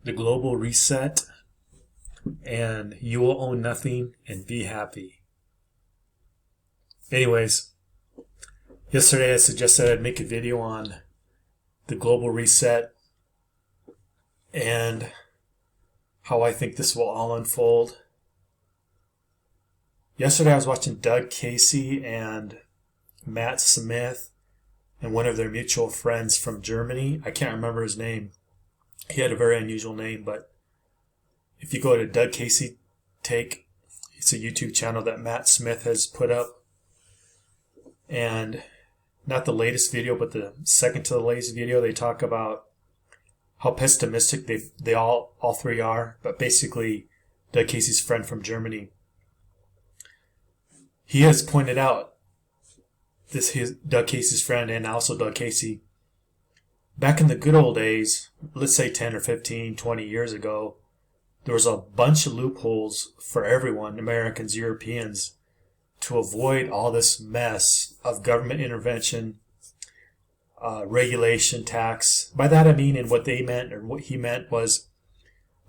the global reset, and you will own nothing and be happy. Anyways, yesterday I suggested I'd make a video on the global reset and how I think this will all unfold. Yesterday I was watching Doug Casey and Matt Smith and one of their mutual friends from Germany. I can't remember his name. He had a very unusual name, but if you go to Doug Casey Take, it's a YouTube channel that Matt Smith has put up. And not the latest video, but the second to the latest video, they talk about how pessimistic they all three are. But basically, Doug Casey's friend from Germany, he has pointed out, Doug Casey's friend and also Doug Casey, back in the good old days, let's say 10 or 15, 20 years ago, there was a bunch of loopholes for everyone, Americans, Europeans, to avoid all this mess of government intervention, regulation, tax. By that I mean, and what they meant, or what he meant was,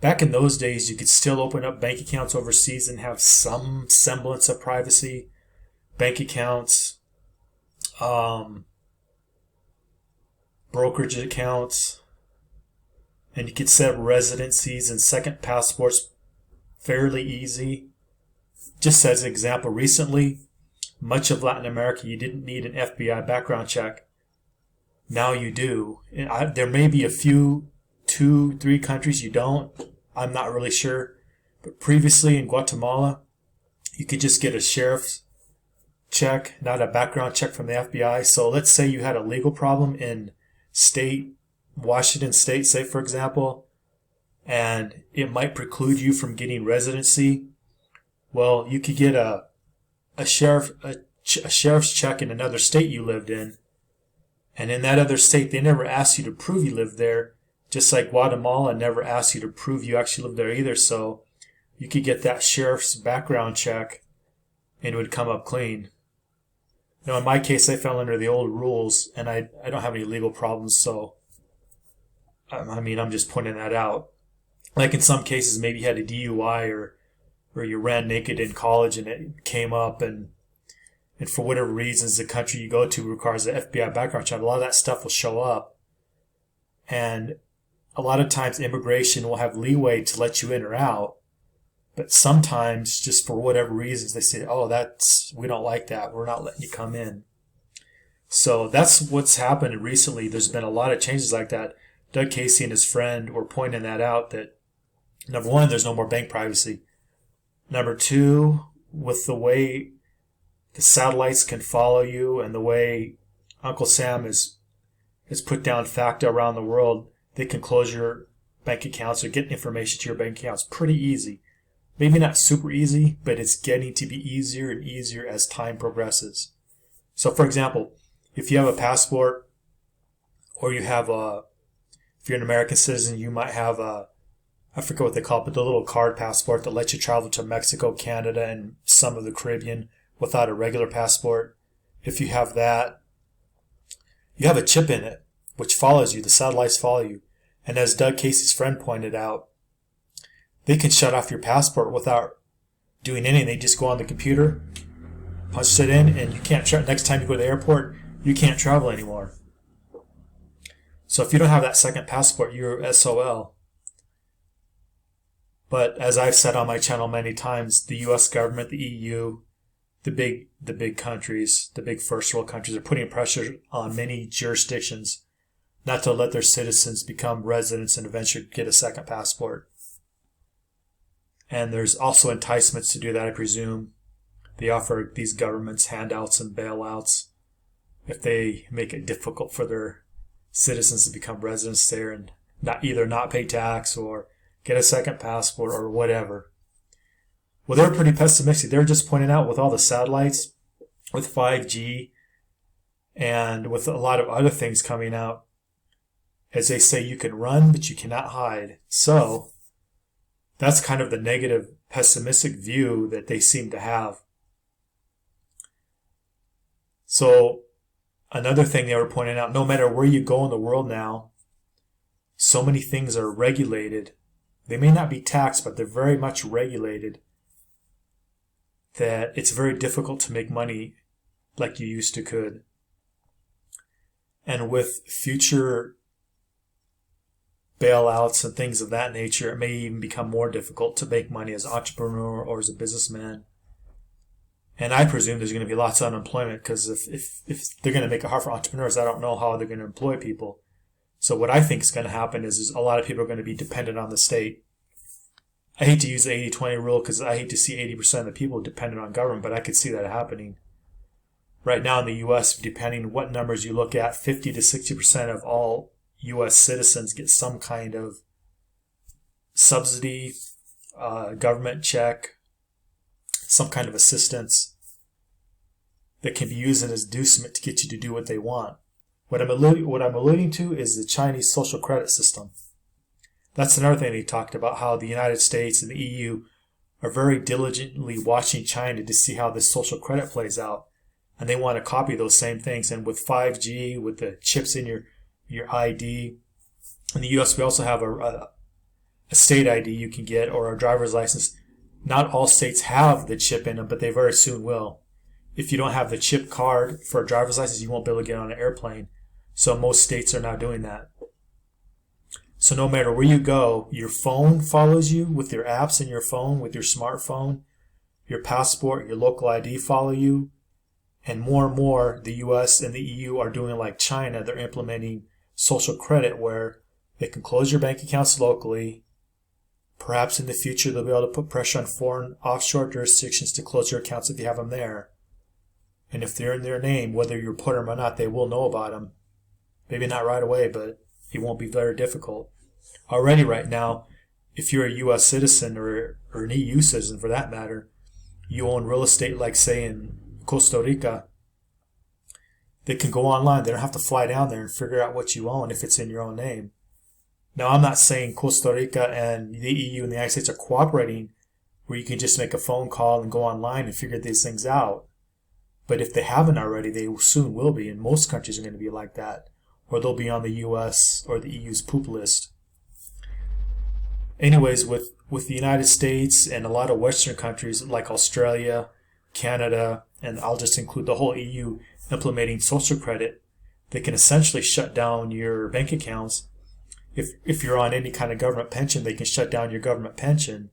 back in those days, you could still open up bank accounts overseas and have some semblance of privacy. Bank accounts, brokerage accounts, and you could set up residencies and second passports fairly easy. Just as an example, recently, much of Latin America, you didn't need an FBI background check. Now you do. There may be a few, 2, 3 countries you don't. I'm not really sure. But previously in Guatemala, you could just get a sheriff's check, not a background check from the FBI. So let's say you had a legal problem in Washington State, say for example, and it might preclude you from getting residency. Well, you could get a sheriff's check in another state you lived in, and in that other state they never asked you to prove you lived there, just like Guatemala never asked you to prove you actually lived there either. So you could get that sheriff's background check and it would come up clean. Now in my case, I fell under the old rules and I don't have any legal problems, so I'm just pointing that out. Like in some cases, maybe you had a DUI or you ran naked in college and it came up, and for whatever reasons the country you go to requires an FBI background check. A lot of that stuff will show up, and a lot of times immigration will have leeway to let you in or out, but sometimes just for whatever reasons they say, oh, we don't like that, we're not letting you come in. So that's what's happened recently. There's been a lot of changes like that. Doug Casey and his friend were pointing that out, that number one, there's no more bank privacy. Number two, with the way the satellites can follow you and the way Uncle Sam has put down FACTA around the world, they can close your bank accounts or get information to your bank accounts pretty easy. Maybe not super easy, but it's getting to be easier and easier as time progresses. So for example, if you have a passport, or if you're an American citizen, you might have I forget what they call it, but the little card passport that lets you travel to Mexico, Canada, and some of the Caribbean without a regular passport. If you have that, you have a chip in it, which follows you. The satellites follow you. And as Doug Casey's friend pointed out, they can shut off your passport without doing anything. They just go on the computer, punch it in, and you can't next time you go to the airport, you can't travel anymore. So if you don't have that second passport, you're SOL. But as I've said on my channel many times, the U.S. government, the EU, the big countries, the big first world countries are putting pressure on many jurisdictions not to let their citizens become residents and eventually get a second passport. And there's also enticements to do that, I presume. They offer these governments handouts and bailouts if they make it difficult for their citizens to become residents there and not pay tax or get a second passport or whatever. Well, they're pretty pessimistic. They're just pointing out with all the satellites, with 5G, and with a lot of other things coming out, as they say, you can run, but you cannot hide. So that's kind of the negative, pessimistic view that they seem to have. So another thing they were pointing out, no matter where you go in the world now, so many things are regulated They may not be taxed, but they're very much regulated, that it's very difficult to make money like you used to could. And with future bailouts and things of that nature, it may even become more difficult to make money as an entrepreneur or as a businessman. And I presume there's going to be lots of unemployment, because if they're going to make it hard for entrepreneurs, I don't know how they're going to employ people. So what I think is going to happen is a lot of people are going to be dependent on the state. I hate to use the 80-20 rule because I hate to see 80% of the people dependent on government, but I could see that happening. Right now in the U.S., depending on what numbers you look at, 50 to 60% of all U.S. citizens get some kind of subsidy, government check, some kind of assistance that can be used as an inducement to get you to do what they want. What I'm alluding to is the Chinese social credit system. That's another thing he talked about, how the United States and the EU are very diligently watching China to see how this social credit plays out. And they want to copy those same things. And with 5G, with the chips in your ID, in the U.S. we also have a state ID you can get, or a driver's license. Not all states have the chip in them, but they very soon will. If you don't have the chip card for a driver's license, you won't be able to get on an airplane. So most states are now doing that. So no matter where you go, your phone follows you with your apps in your phone, with your smartphone, your passport, your local ID follow you. And more, the US and the EU are doing like China. They're implementing social credit where they can close your bank accounts locally. Perhaps in the future, they'll be able to put pressure on foreign offshore jurisdictions to close your accounts if you have them there. And if they're in their name, whether you report them or not, they will know about them. Maybe not right away, but it won't be very difficult. Already right now, if you're a U.S. citizen or an EU citizen for that matter, you own real estate, like say in Costa Rica, they can go online. They don't have to fly down there and figure out what you own if it's in your own name. Now, I'm not saying Costa Rica and the EU and the United States are cooperating where you can just make a phone call and go online and figure these things out. But if they haven't already, they soon will be, and most countries are going to be like that, or they'll be on the US or the EU's poop list. Anyways, with the United States and a lot of Western countries like Australia, Canada, and I'll just include the whole EU implementing social credit, they can essentially shut down your bank accounts. If you're on any kind of government pension, they can shut down your government pension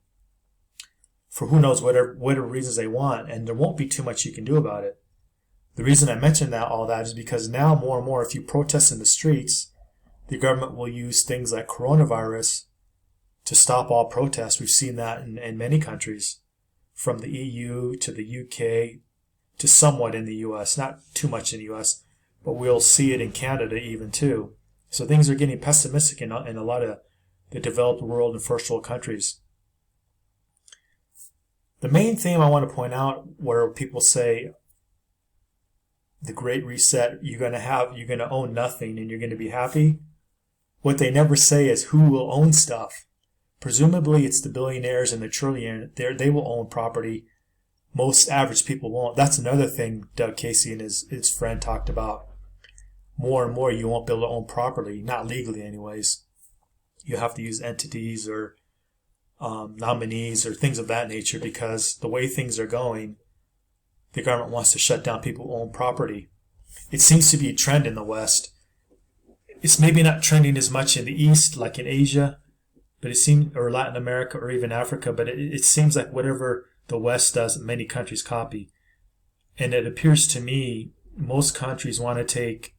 for who knows whatever reasons they want, and there won't be too much you can do about it. The reason I mention all that is because now more and more, if you protest in the streets, the government will use things like coronavirus to stop all protests. We've seen that in many countries, from the EU to the UK to somewhat in the US, not too much in the US, but we'll see it in Canada even too. So things are getting pessimistic in a lot of the developed world and first world countries. The main theme I want to point out, where people say the Great Reset, you're going to own nothing and you're going to be happy. What they never say is who will own stuff. Presumably it's the billionaires and the trillionaires. They will own property. Most average people won't. That's another thing Doug Casey and his friend talked about. More and more you won't be able to own property, not legally anyways. You have to use entities or nominees or things of that nature, because the way things are going, the government wants to shut down people who own property. It seems to be a trend in the West. It's maybe not trending as much in the East, like in Asia, but it seems, or Latin America, or even Africa, but it seems like whatever the West does, many countries copy. And it appears to me most countries want to take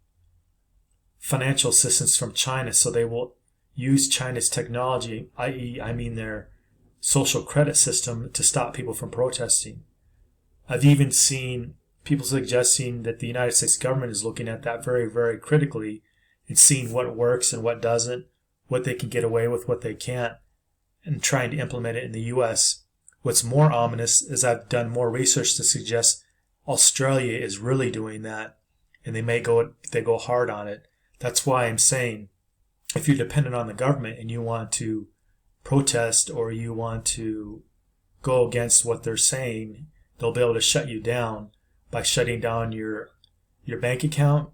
financial assistance from China, so they will use China's technology, i.e., their social credit system, to stop people from protesting. I've even seen people suggesting that the United States government is looking at that very, very critically and seeing what works and what doesn't, what they can get away with, what they can't, and trying to implement it in the U.S. What's more ominous is I've done more research to suggest Australia is really doing that, and they go hard on it. That's why I'm saying if you're dependent on the government and you want to protest or you want to go against what they're saying, they'll be able to shut you down by shutting down your bank account,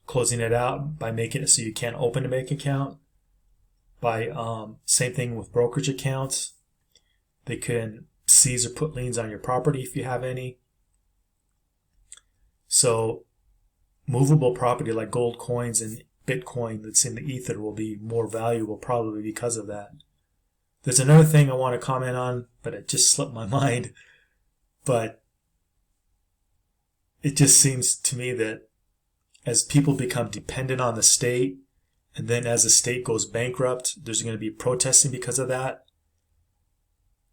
closing it out by making it so you can't open a bank account, by same thing with brokerage accounts. They can seize or put liens on your property if you have any. So movable property like gold coins and Bitcoin that's in the ether will be more valuable probably because of that. There's another thing I want to comment on, but it just slipped my mind. But it just seems to me that as people become dependent on the state, and then as the state goes bankrupt, there's going to be protesting because of that.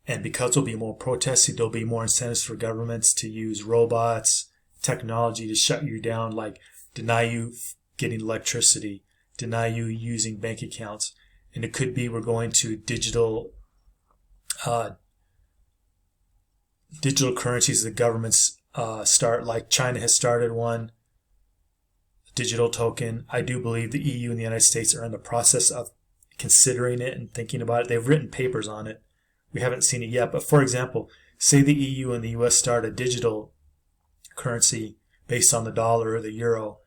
And because there'll be more protesting, there'll be more incentives for governments to use robots, technology to shut you down, like deny you getting electricity, deny you using bank accounts. And it could be we're going to digital currencies that governments start, like China has started one, digital token. I do believe the EU and the United States are in the process of considering it and thinking about it. They've written papers on it. We haven't seen it yet. But for example, say the EU and the US start a digital currency based on the dollar or the euro.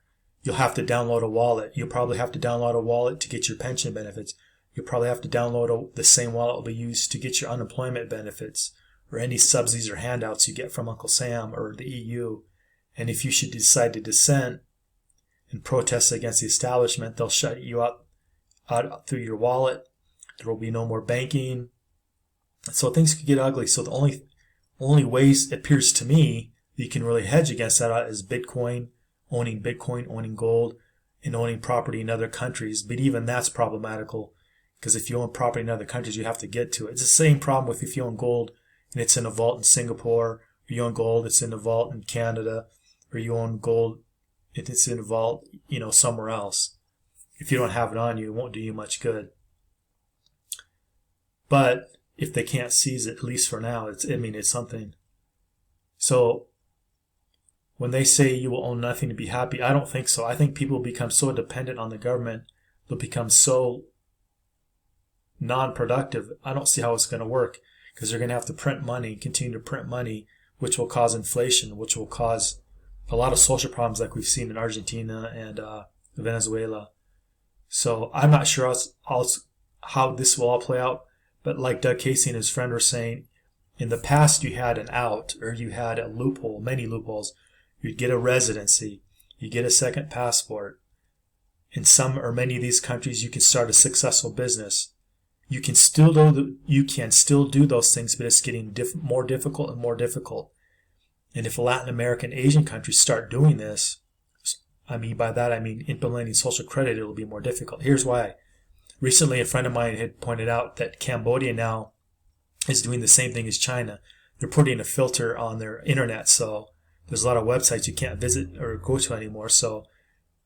You'll have to download a wallet. You'll probably have to download a wallet to get your pension benefits. You'll probably have to download the same wallet will be used to get your unemployment benefits or any subsidies or handouts you get from Uncle Sam or the EU. And if you should decide to dissent and protest against the establishment, they'll shut you out through your wallet. There will be no more banking. So things could get ugly. So the only ways, it appears to me, that you can really hedge against that is Bitcoin, owning gold, and owning property in other countries. But even that's problematical, because if you own property in other countries, you have to get to it. It's the same problem with if you own gold and it's in a vault in Singapore, or you own gold, it's in a vault in Canada, or you own gold, it's in a vault, somewhere else. If you don't have it on you, it won't do you much good. But if they can't seize it, at least for now, it's something. So when they say you will own nothing to be happy, I don't think so. I think people become so dependent on the government, they'll become so non-productive. I don't see how it's going to work, because they're going to have to print money, continue to print money, which will cause inflation, which will cause a lot of social problems like we've seen in Argentina and Venezuela. So I'm not sure how this will all play out. But like Doug Casey and his friend were saying, in the past you had an out, or you had a loophole, many loopholes. You'd get a residency, you get a second passport. In some or many of these countries, you can start a successful business. You can still do those things, but it's getting more difficult and more difficult. And if Latin American, Asian countries start doing this, by that I mean implementing social credit, it'll be more difficult. Here's why. Recently, a friend of mine had pointed out that Cambodia now is doing the same thing as China. They're putting a filter on their internet, so there's a lot of websites you can't visit or go to anymore. So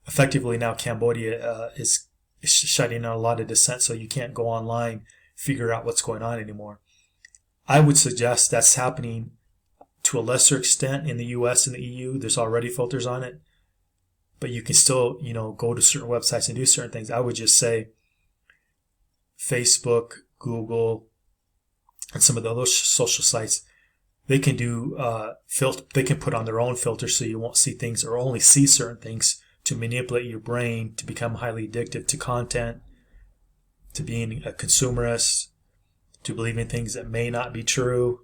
effectively now Cambodia is shutting down a lot of dissent, so you can't go online, figure out what's going on anymore. I would suggest that's happening to a lesser extent in the US and the EU. There's already filters on it, but you can still, go to certain websites and do certain things. I would just say Facebook, Google, and some of the other social sites, they can do they can put on their own filters so you won't see things or only see certain things to manipulate your brain to become highly addicted to content, to being a consumerist, to believing things that may not be true,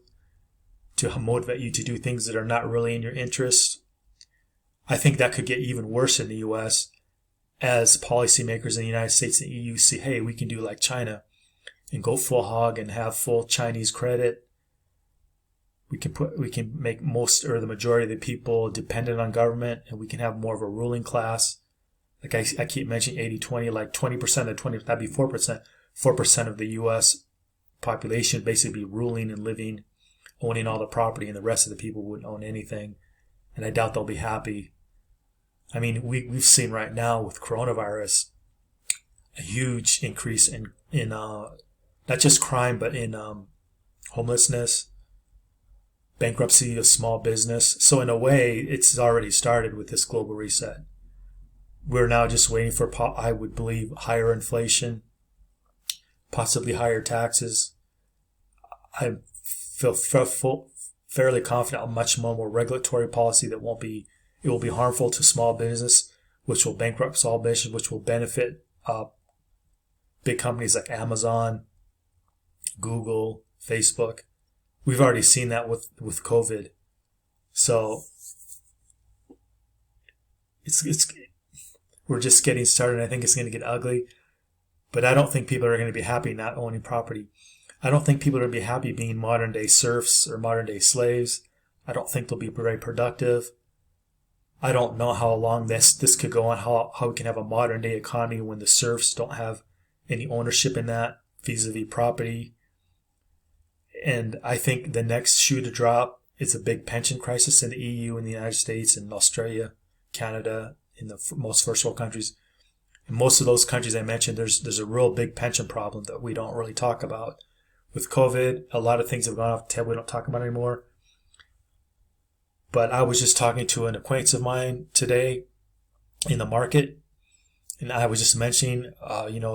to motivate you to do things that are not really in your interest. I think that could get even worse in the U.S. as policymakers in the United States and the EU see, hey, we can do like China and go full hog and have full Chinese credit. We can make most or the majority of the people dependent on government, and we can have more of a ruling class. Like I keep mentioning 80-20, like 20% of 20, that'd be 4%. 4% of the U.S. population basically be ruling and living, owning all the property, and the rest of the people wouldn't own anything. And I doubt they'll be happy. We've seen right now with coronavirus a huge increase in not just crime, but in homelessness, bankruptcy of small business. So in a way, it's already started with this global reset. We're now just waiting for, I would believe, higher inflation, possibly higher taxes. I feel fairly confident on much more regulatory policy that it will be harmful to small business, which will bankrupt small business, which will benefit big companies like Amazon, Google, Facebook. We've already seen that with COVID. So it's we're just getting started. I think it's going to get ugly, but I don't think people are going to be happy not owning property. I don't think people are going to be happy being modern day serfs or modern day slaves. I don't think they'll be very productive. I don't know how long this could go on, how we can have a modern day economy when the serfs don't have any ownership in that vis-a-vis property. And I think the next shoe to drop is a big pension crisis in the EU, in the United States, and Australia, Canada, in the most first world countries. In most of those countries I mentioned, there's a real big pension problem that we don't really talk about. With COVID, a lot of things have gone off the table we don't talk about anymore. But I was just talking to an acquaintance of mine today in the market, and I was just mentioning,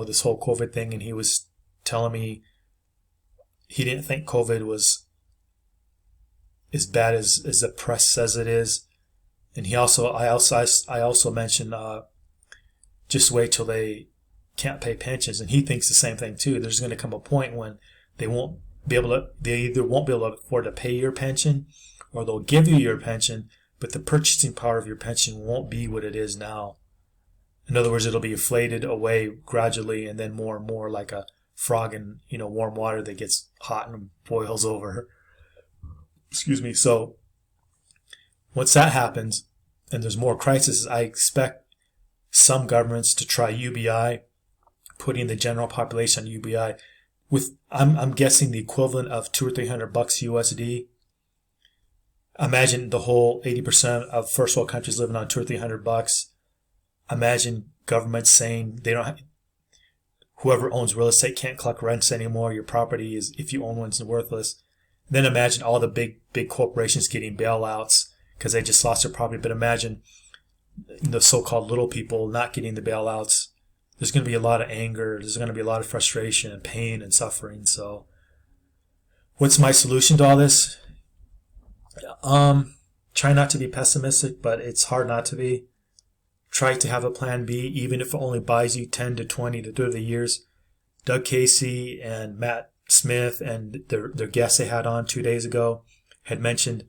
this whole COVID thing, and he was telling me he didn't think COVID was as bad as the press says it is. And I also mentioned, just wait till they can't pay pensions, and he thinks the same thing too. There's going to come a point when they either won't be able to afford to pay your pension, or they'll give you your pension, but the purchasing power of your pension won't be what it is now. In other words, it'll be inflated away gradually, and then more and more like a frog in warm water that gets hot and boils over. Excuse me. So once that happens, and there's more crises, I expect some governments to try UBI, putting the general population on UBI with I'm guessing the equivalent of $200 or $300 USD. Imagine the whole 80% of first world countries living on $200 or $300. Imagine governments saying whoever owns real estate can't collect rents anymore. Your property is, if you own one, is worthless. Then imagine all the big corporations getting bailouts because they just lost their property. But imagine the so-called little people not getting the bailouts. There's going to be a lot of anger. There's going to be a lot of frustration and pain and suffering. So what's my solution to all this? Try not to be pessimistic, but it's hard not to be. Try to have a plan B, even if it only buys you 10 to 20 to 30 years. Doug Casey and Matt Smith and their guests they had on 2 days ago had mentioned,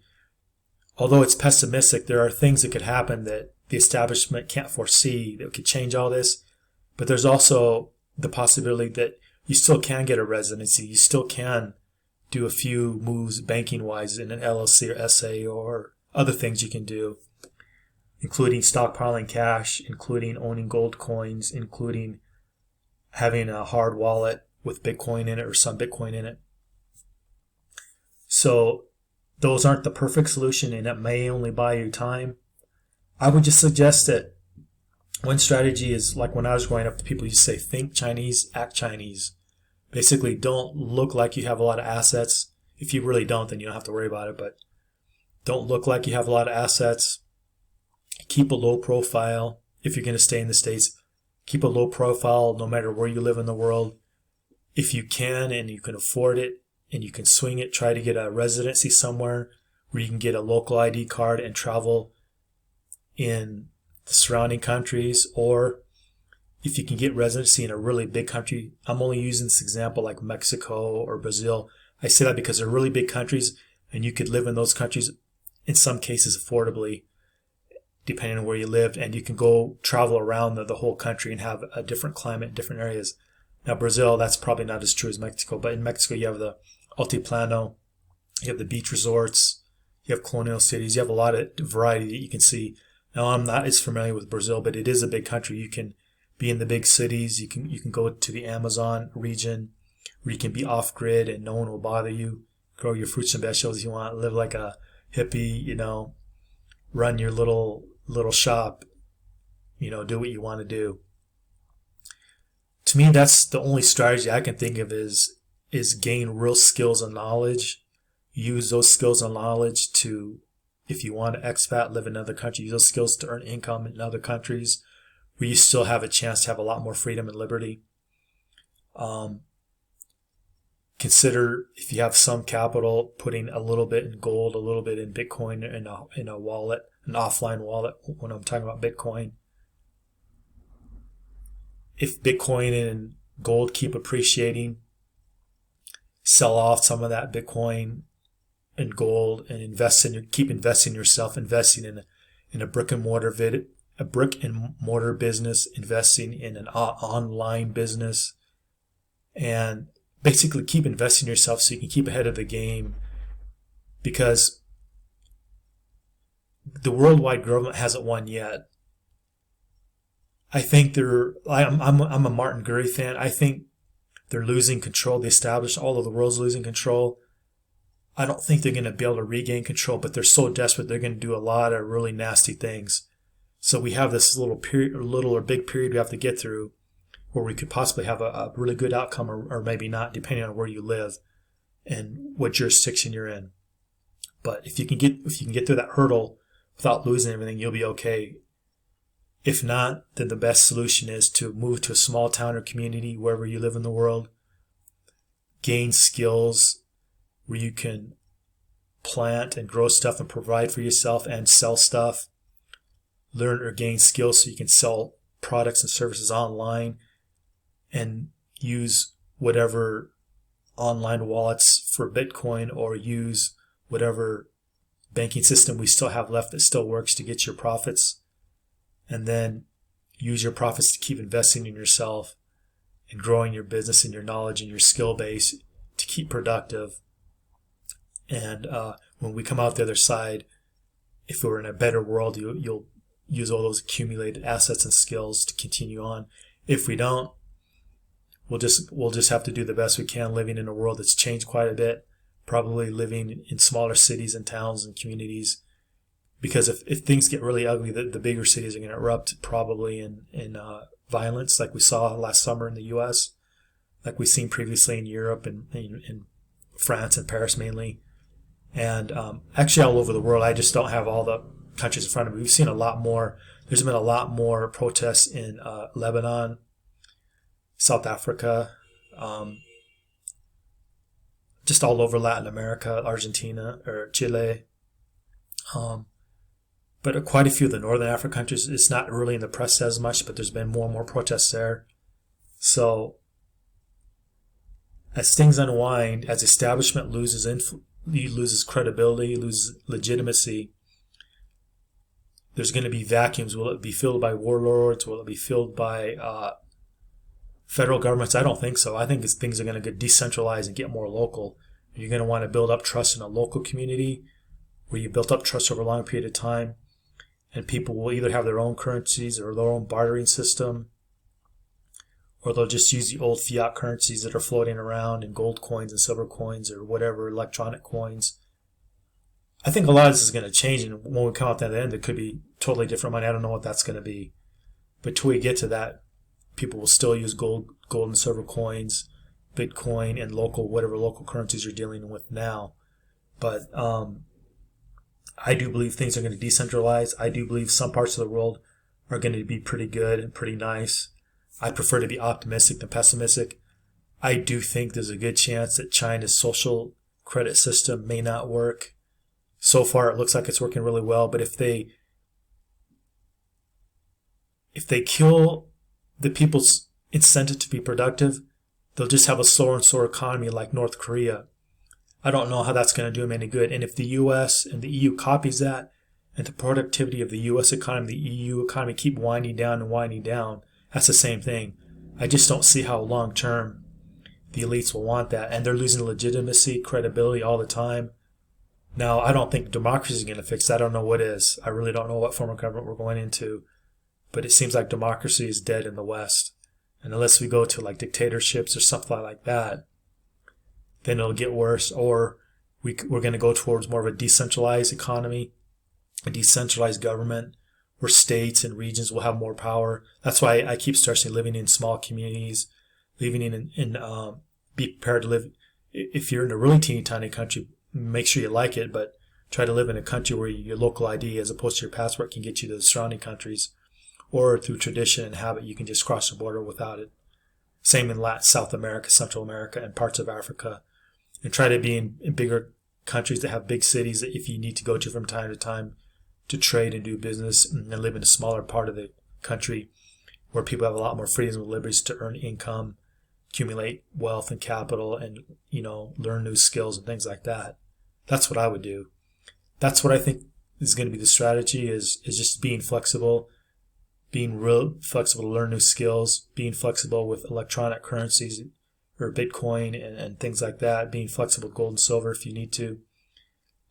although it's pessimistic, there are things that could happen that the establishment can't foresee that could change all this. But there's also the possibility that you still can get a residency. You still can do a few moves banking-wise in an LLC or SA or other things you can do, including stockpiling cash, including owning gold coins, including having a hard wallet with Bitcoin in it or some Bitcoin in it. So those aren't the perfect solution, and it may only buy you time. I would just suggest that one strategy is, like when I was growing up, people used to say, think Chinese, act Chinese. Basically, don't look like you have a lot of assets. If you really don't, then you don't have to worry about it, but don't look like you have a lot of assets. Keep a low profile. If you're going to stay in the States, keep a low profile no matter where you live in the world. If you can and you can afford it and you can swing it, try to get a residency somewhere where you can get a local ID card and travel in the surrounding countries. Or if you can get residency in a really big country, I'm only using this example like Mexico or Brazil. I say that because they're really big countries and you could live in those countries in some cases affordably, depending on where you lived, and you can go travel around the whole country and have a different climate in different areas. Now, Brazil, that's probably not as true as Mexico, but in Mexico, you have the Altiplano, you have the beach resorts, you have colonial cities, you have a lot of variety that you can see. Now, I'm not as familiar with Brazil, but it is a big country. You can be in the big cities. You can go to the Amazon region where you can be off-grid and no one will bother you. Grow your fruits and vegetables you want. Live like a hippie, run your little shop, do what you want to do. To me, that's the only strategy I can think of is gain real skills and knowledge. Use those skills and knowledge to, if you want to expat, live in another country, use those skills to earn income in other countries where you still have a chance to have a lot more freedom and liberty. Consider, if you have some capital, putting a little bit in gold, a little bit in Bitcoin in a wallet, an offline wallet when I'm talking about Bitcoin. If Bitcoin and gold keep appreciating, sell off some of that Bitcoin and gold, and keep investing in yourself, investing in a brick and mortar business, investing in an online business, and basically keep investing in yourself so you can keep ahead of the game, because the worldwide government hasn't won yet. I think I'm a Martin Gurry fan. I think they're losing control. The established, all of the world's losing control. I don't think they're going to be able to regain control, but they're so desperate they're going to do a lot of really nasty things. So we have this little or big period we have to get through where we could possibly have a really good outcome, or maybe not, depending on where you live and what jurisdiction you're in. But if you can get through that hurdle without losing everything, you'll be okay. If not, then the best solution is to move to a small town or community wherever you live in the world, gain skills where you can plant and grow stuff and provide for yourself and sell stuff, learn or gain skills so you can sell products and services online, and use whatever online wallets for Bitcoin, or use whatever banking system we still have left that still works to get your profits, and then use your profits to keep investing in yourself and growing your business and your knowledge and your skill base to keep productive. And when we come out the other side, if we're in a better world, you'll use all those accumulated assets and skills to continue on. If we don't, we'll just have to do the best we can, living in a world that's changed quite a bit, probably living in smaller cities and towns and communities. Because if things get really ugly, the bigger cities are going to erupt, probably in violence, like we saw last summer in the U.S., like we've seen previously in Europe and in France and Paris mainly, and actually all over the world. I just don't have all the countries in front of me. We've seen a lot more. There's been a lot more protests in Lebanon, South Africa, just all over Latin America, Argentina or Chile. But quite a few of the Northern African countries, it's not really in the press as much, but there's been more and more protests there. So as things unwind, as establishment loses credibility, loses legitimacy, there's going to be vacuums. Will it be filled by warlords? Will it be filled by federal governments? I don't think so. I think things are going to get decentralized and get more local. You're going to want to build up trust in a local community where you built up trust over a long period of time, and people will either have their own currencies or their own bartering system, or they'll just use the old fiat currencies that are floating around, and gold coins and silver coins or whatever, electronic coins. I think a lot of this is going to change, and when we come out at the end, it could be totally different money. I don't know what that's going to be. But till we get to that, people will still use gold and silver coins, Bitcoin, and whatever local currencies you're dealing with now. But I do believe things are going to decentralize. I do believe some parts of the world are going to be pretty good and pretty nice. I prefer to be optimistic than pessimistic. I do think there's a good chance that China's social credit system may not work. So far, it looks like it's working really well. But if they kill the people's incentive to be productive, they'll just have a slower and slower economy like North Korea. I don't know how that's going to do them any good. And if the U.S. and the EU copies that, and the productivity of the U.S. economy, the EU economy keep winding down and winding down, that's the same thing. I just don't see how long-term the elites will want that. And they're losing legitimacy, credibility all the time. Now, I don't think democracy is going to fix that. I don't know what is. I really don't know what form of government we're going into. But it seems like democracy is dead in the West. And unless we go to like dictatorships or something like that, then it'll get worse. Or we're going to go towards more of a decentralized economy, a decentralized government, where states and regions will have more power. That's why I keep stressing living in small communities, living be prepared to live. If you're in a really teeny tiny country, make sure you like it, but try to live in a country where your local ID, as opposed to your passport, can get you to the surrounding countries, or through tradition and habit, you can just cross the border without it. Same in South America, Central America, and parts of Africa. And try to be in bigger countries that have big cities that if you need to go to from time to time to trade and do business, and live in a smaller part of the country where people have a lot more freedoms and liberties to earn income accumulate wealth and capital and, learn new skills and things like that. That's what I would do. That's what I think is going to be the strategy is just being flexible, being real flexible to learn new skills, being flexible with electronic currencies or Bitcoin and things like that, being flexible with gold and silver if you need to.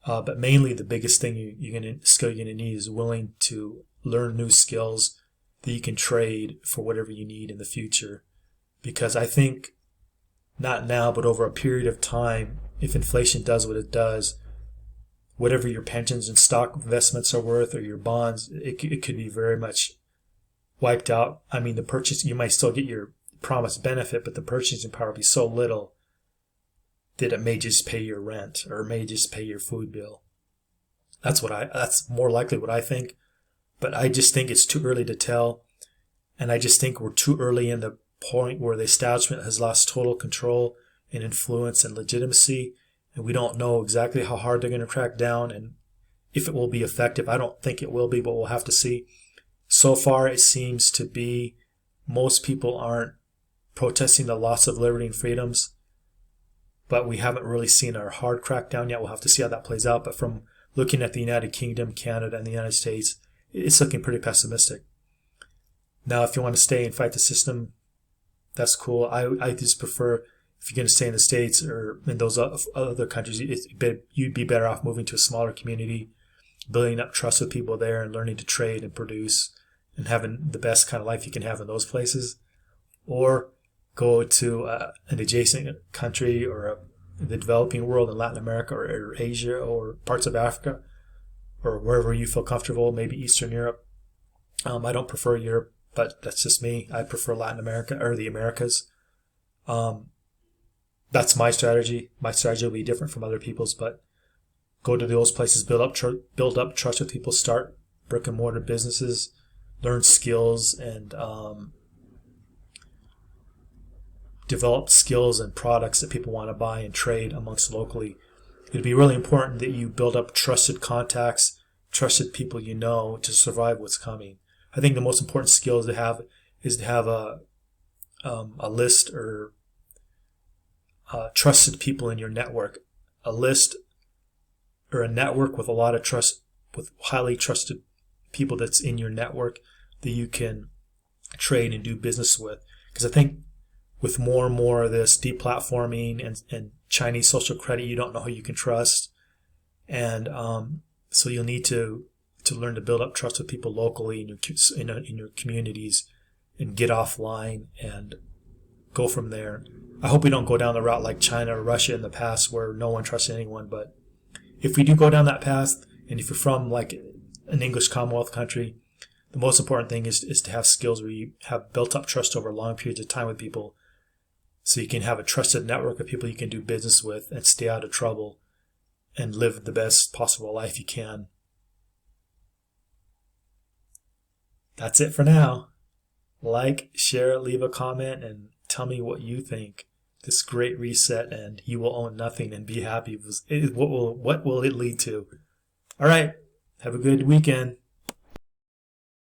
But mainly the biggest thing you're going to need is willing to learn new skills that you can trade for whatever you need in the future. Because I think, not now, but over a period of time, if inflation does what it does, whatever your pensions and stock investments are worth or your bonds, it could be very much wiped out. I mean, you might still get your promised benefit, but the purchasing power will be so little that it may just pay your rent or may just pay your food bill. That's more likely what I think. But I just think it's too early to tell. And I just think we're too early in the point where the establishment has lost total control and influence and legitimacy. And we don't know exactly how hard they're going to crack down and if it will be effective. I don't think it will be, but we'll have to see. So far, it seems to be most people aren't protesting the loss of liberty and freedoms, but we haven't really seen a hard crackdown yet. We'll have to see how that plays out. But from looking at the United Kingdom, Canada, and the United States, it's looking pretty pessimistic. Now, if you want to stay and fight the system, that's cool. I just prefer, if you're going to stay in the States or in those other countries, you'd be better off moving to a smaller community, building up trust with people there and learning to trade and produce and having the best kind of life you can have in those places. Or go to an adjacent country or the developing world in Latin America or Asia or parts of Africa or wherever you feel comfortable, maybe Eastern Europe. I don't prefer Europe, but that's just me. I prefer Latin America or the Americas. That's my strategy. My strategy will be different from other people's, but go to those places, build up trust with people, start brick and mortar businesses, learn skills, and develop skills and products that people want to buy and trade amongst locally. It'd be really important that you build up trusted contacts, trusted people you know to survive what's coming. I think the most important skill to have is to have a list or trusted people in your network, a list or a network with a lot of trust, with highly trusted people that's in your network that you can trade and do business with. Because I think with more and more of this deplatforming and Chinese social credit, you don't know who you can trust. And so you'll need to learn to build up trust with people locally in your communities and get offline and go from there. I hope we don't go down the route like China or Russia in the past where no one trusts anyone. But if we do go down that path, and if you're from like an English Commonwealth country, the most important thing is to have skills where you have built up trust over long periods of time with people, so you can have a trusted network of people you can do business with and stay out of trouble and live the best possible life you can. That's it for now. Like, share, leave a comment, and tell me what you think. This great reset, and you will own nothing and be happy. What will it lead to? All right. Have a good weekend.